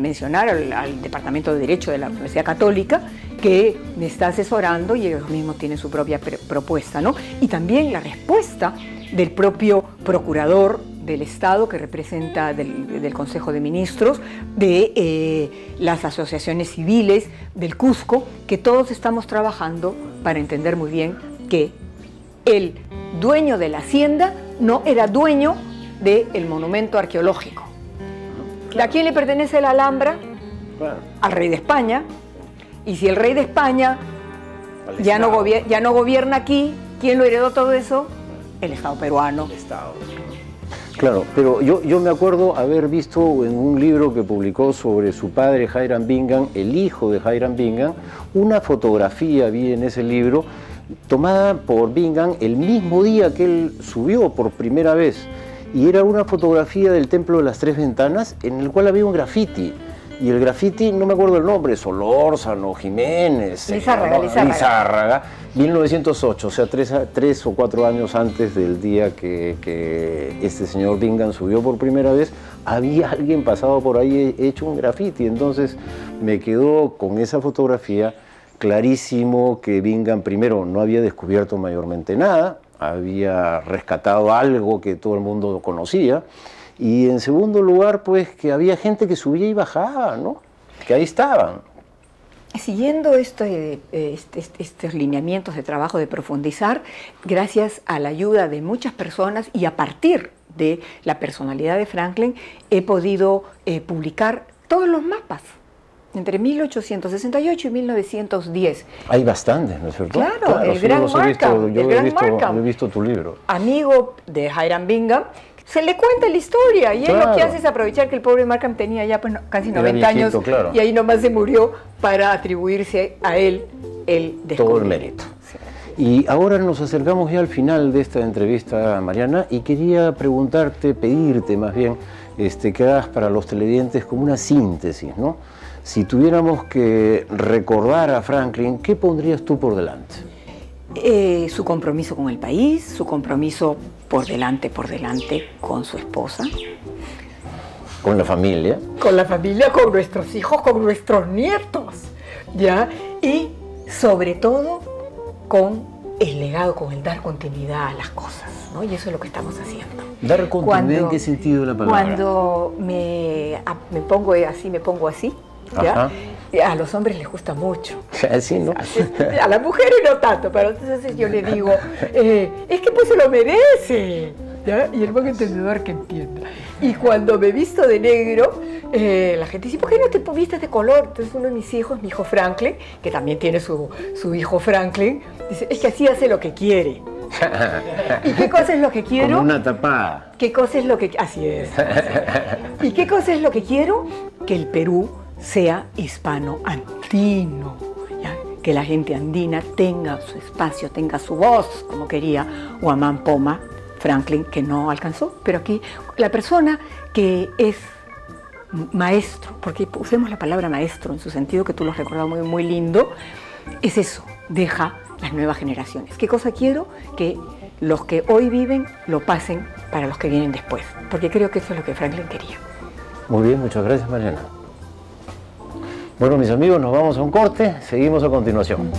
mencionar al Departamento de Derecho de la Universidad Católica, que me está asesorando y ellos mismos tienen su propia propuesta, ¿no? Y también la respuesta del propio procurador del Estado, que representa del Consejo de Ministros, de las asociaciones civiles, del Cusco, que todos estamos trabajando para entender muy bien que el dueño de la hacienda no era dueño del monumento arqueológico. Claro. ¿A quién le pertenece la Alhambra? Claro. Al rey de España. Y si el rey de España ya no gobierna aquí, ¿quién lo heredó todo eso? El Estado peruano. El Estado. Claro, pero yo me acuerdo haber visto en un libro que publicó sobre su padre Hiram Bingham, el hijo de Hiram Bingham, una fotografía, vi en ese libro, tomada por Bingham el mismo día que él subió por primera vez. Y era una fotografía del Templo de las Tres Ventanas en el cual había un graffiti. Y el graffiti, no me acuerdo el nombre, Solórzano, Jiménez, Lizárraga, 1908, o sea, tres o cuatro años antes del día que este señor Bingham subió por primera vez, había alguien pasado por ahí hecho un graffiti. Entonces me quedó con esa fotografía clarísimo que Bingham primero no había descubierto mayormente nada, había rescatado algo que todo el mundo conocía, y en segundo lugar, pues que había gente que subía y bajaba, ¿no? Que ahí estaban. Siguiendo estos lineamientos de trabajo, de profundizar, gracias a la ayuda de muchas personas y a partir de la personalidad de Franklin, he podido publicar todos los mapas entre 1868 y 1910. Hay bastantes, ¿no es cierto? Claro, el Gran Markham. Yo he visto tu libro. Amigo de Hiram Bingham, se le cuenta la historia y él lo que hace es aprovechar que el pobre Markham tenía ya pues, casi 90 años claro. Y ahí nomás se murió para atribuirse a él el descubrimiento. Todo el mérito. Sí. Y ahora nos acercamos ya al final de esta entrevista, Mariana, y quería preguntarte, pedirte más bien, que hagas para los televidentes como una síntesis, ¿no? Si tuviéramos que recordar a Franklin, ¿qué pondrías tú por delante? Su compromiso con el país, su compromiso por delante con su esposa. Con la familia. Con la familia, con nuestros hijos, con nuestros nietos, ¿ya? Y sobre todo con el legado, con el dar continuidad a las cosas, ¿no? Y eso es lo que estamos haciendo. ¿Dar continuidad en qué sentido de la palabra? Cuando me pongo así, ¿ya? Ajá. A los hombres les gusta mucho. Así, ¿no? A las mujeres no tanto, pero entonces yo le digo, es que pues se lo merece, ¿ya? Y el buen entendedor que entienda. Y cuando me visto de negro, la gente dice, ¿por qué no te vistes de color? Entonces uno de mis hijos, mi hijo Franklin, que también tiene su hijo Franklin, dice, es que así hace lo que quiere. ¿Y qué cosa es lo que quiero? Como una tapada. ¿Qué cosa es lo que... Así es. ¿Y qué cosa es lo que quiero? Que el Perú sea hispano-andino, ¿ya? Que la gente andina tenga su espacio, tenga su voz, como quería Huamán Poma Franklin, que no alcanzó. Pero aquí la persona que es maestro, porque usemos la palabra maestro en su sentido que tú lo has recordado muy, muy lindo, es eso, deja las nuevas generaciones. ¿Qué cosa quiero? Que los que hoy viven lo pasen para los que vienen después, porque creo que eso es lo que Franklin quería. Muy bien, muchas gracias, Mariana. Bueno, mis amigos, nos vamos a un corte, seguimos a continuación.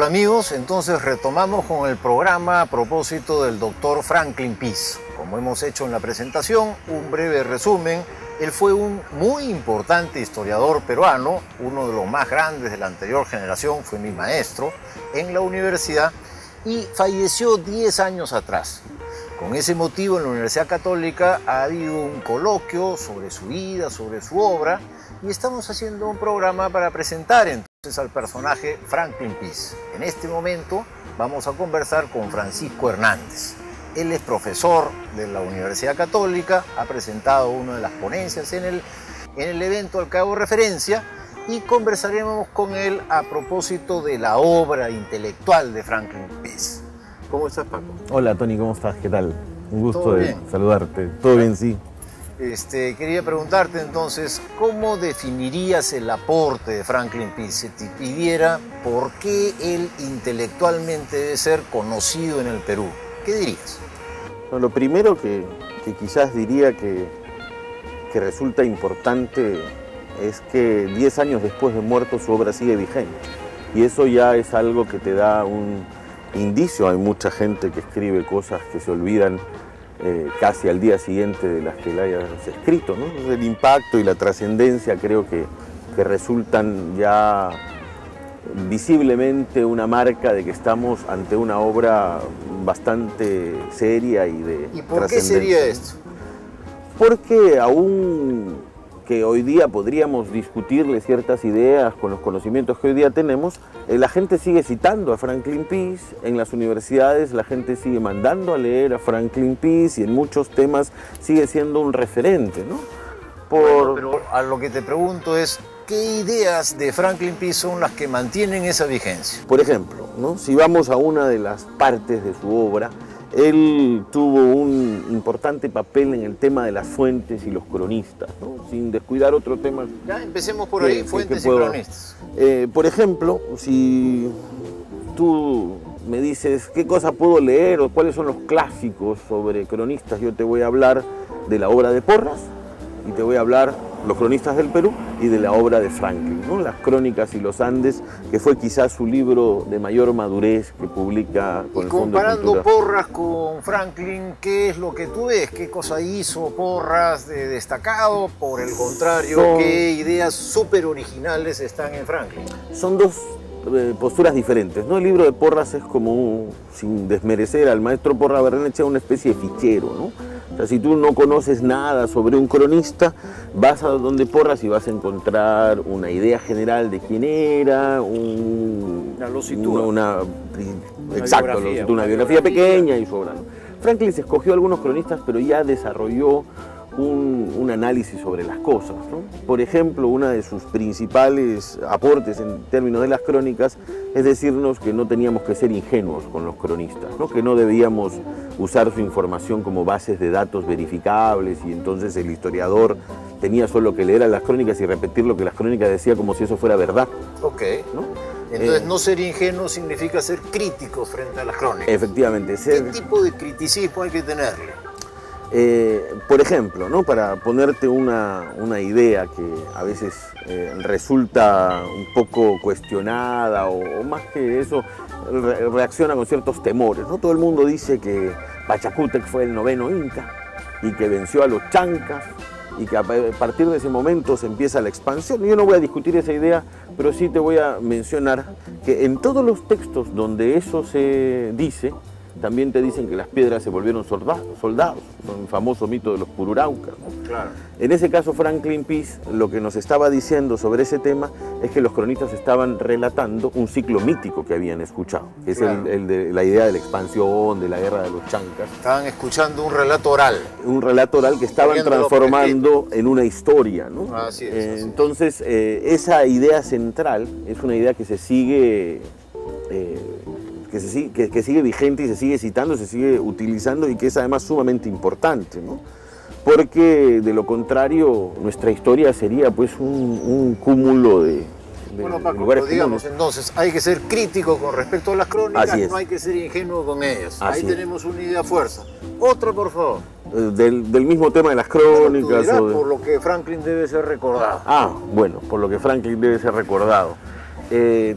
Amigos, entonces retomamos con el programa a propósito del doctor Franklin Pease. Como hemos hecho en la presentación, un breve resumen. Él fue un muy importante historiador peruano, uno de los más grandes de la anterior generación, fue mi maestro en la universidad y falleció 10 años atrás. Con ese motivo en la Universidad Católica ha habido un coloquio sobre su vida, sobre su obra, y estamos haciendo un programa para presentar entonces al personaje Franklin Peace. En este momento vamos a conversar con Francisco Hernández. Él es profesor de la Universidad Católica, ha presentado una de las ponencias en el evento al que hago referencia, y conversaremos con él a propósito de la obra intelectual de Franklin Peace. ¿Cómo estás, Paco? Hola, Tony, ¿cómo estás? ¿Qué tal? Un gusto ¿Todo de bien? saludarte. ¿Todo bien? Sí. Quería preguntarte entonces, ¿cómo definirías el aporte de Franklin Peace? Si te pidiera por qué él intelectualmente debe ser conocido en el Perú, ¿qué dirías? Bueno, lo primero que quizás diría que resulta importante es que 10 años después de muerto su obra sigue vigente. Y eso ya es algo que te da un indicio. Hay mucha gente que escribe cosas que se olvidan casi al día siguiente de las que la hayas escrito, ¿no? El impacto y la trascendencia creo que resultan ya visiblemente una marca de que estamos ante una obra bastante seria y de ¿Y por qué sería esto? Porque aún que hoy día podríamos discutirle ciertas ideas con los conocimientos que hoy día tenemos, la gente sigue citando a Franklin Peace, en las universidades la gente sigue mandando a leer a Franklin Peace y en muchos temas sigue siendo un referente, ¿no? Bueno, pero a lo que te pregunto es, ¿qué ideas de Franklin Peace son las que mantienen esa vigencia? Por ejemplo, ¿no? Si vamos a una de las partes de su obra, él tuvo un importante papel en el tema de las fuentes y los cronistas, ¿no? Sin descuidar otro tema. Ya, empecemos por ahí, fuentes y cronistas. Por ejemplo, si tú me dices qué cosa puedo leer o cuáles son los clásicos sobre cronistas, yo te voy a hablar de la obra de Porras y te voy a hablar los cronistas del Perú y de la obra de Franklin, ¿no? Las Crónicas y los Andes, que fue quizás su libro de mayor madurez que publica con el Fondo de Comparando Cultura. Porras con Franklin, ¿qué es lo que tú ves? ¿Qué cosa hizo Porras de destacado? Por el contrario, ¿qué ideas súper originales están en Franklin? Son dos posturas diferentes, ¿no? El libro de Porras es como, sin desmerecer al maestro Porras Barrenechea, una especie de fichero, ¿no? O sea, si tú no conoces nada sobre un cronista, vas a donde Porras y vas a encontrar una idea general de quién era, una biografía pequeña y sobrando. Franklin se escogió algunos cronistas, pero ya desarrolló un análisis sobre las cosas, ¿no? Por ejemplo, uno de sus principales aportes en términos de las crónicas es decirnos que no teníamos que ser ingenuos con los cronistas, ¿no? Que no debíamos usar su información como bases de datos verificables y entonces el historiador tenía solo que leer a las crónicas y repetir lo que las crónicas decían como si eso fuera verdad. Ok. ¿No? Entonces no ser ingenuo significa ser críticos frente a las crónicas. Efectivamente. ¿Qué tipo de criticismo hay que tenerle? Por ejemplo, ¿no? Para ponerte una idea que a veces resulta un poco cuestionada o más que eso, reacciona con ciertos temores, ¿no? Todo el mundo dice que Pachacútec fue el 9º Inca y que venció a los Chancas y que a partir de ese momento se empieza la expansión. Yo no voy a discutir esa idea, pero sí te voy a mencionar que en todos los textos donde eso se dice, también te dicen que las piedras se volvieron soldados, el famoso mito de los Pururaucas, ¿no? Claro. En ese caso, Franklin Peace lo que nos estaba diciendo sobre ese tema es que los cronistas estaban relatando un ciclo mítico que habían escuchado, que es Claro. el de la idea de la expansión, de la guerra de los Chancas. Estaban escuchando un relato oral. Un relato oral que estaban Poniéndolo transformando en una historia, ¿no? Así es, así es. Entonces, esa idea central es una idea que se sigue... que sigue vigente y se sigue citando, se sigue utilizando y que es además sumamente importante, ¿no? Porque de lo contrario nuestra historia sería pues un cúmulo de Bueno, Paco, lugares pero digamos comunes. entonces, hay que ser crítico con respecto a las crónicas, Así es. no hay que ser ingenuo con ellas. Así Ahí es. tenemos una idea fuerza. Otra, por favor. Del mismo tema de las Tú crónicas. dirás o de- por lo que Franklin debe ser recordado. Bueno, por lo que Franklin debe ser recordado.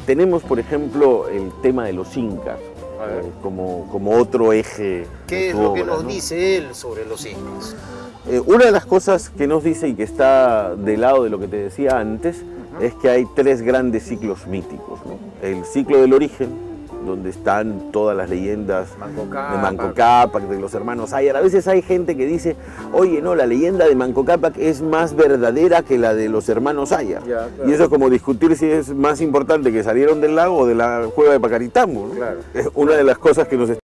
Tenemos, por ejemplo, el tema de los incas como otro eje. ¿Qué de es su lo que obra, nos ¿no? dice él sobre los incas? Una de las cosas que nos dice y que está del lado de lo que te decía antes es que hay tres grandes ciclos míticos, ¿no? El ciclo del origen, donde están todas las leyendas Manco de Cápac. Manco Cápac, de los hermanos Ayer. A veces hay gente que dice, oye, no, la leyenda de Manco Cápac es más verdadera que la de los hermanos Ayer. Ya, claro. Y eso es como discutir si es más importante que salieron del lago o de la cueva de Pacaritambo, ¿no? Claro. Es una de las cosas que nos está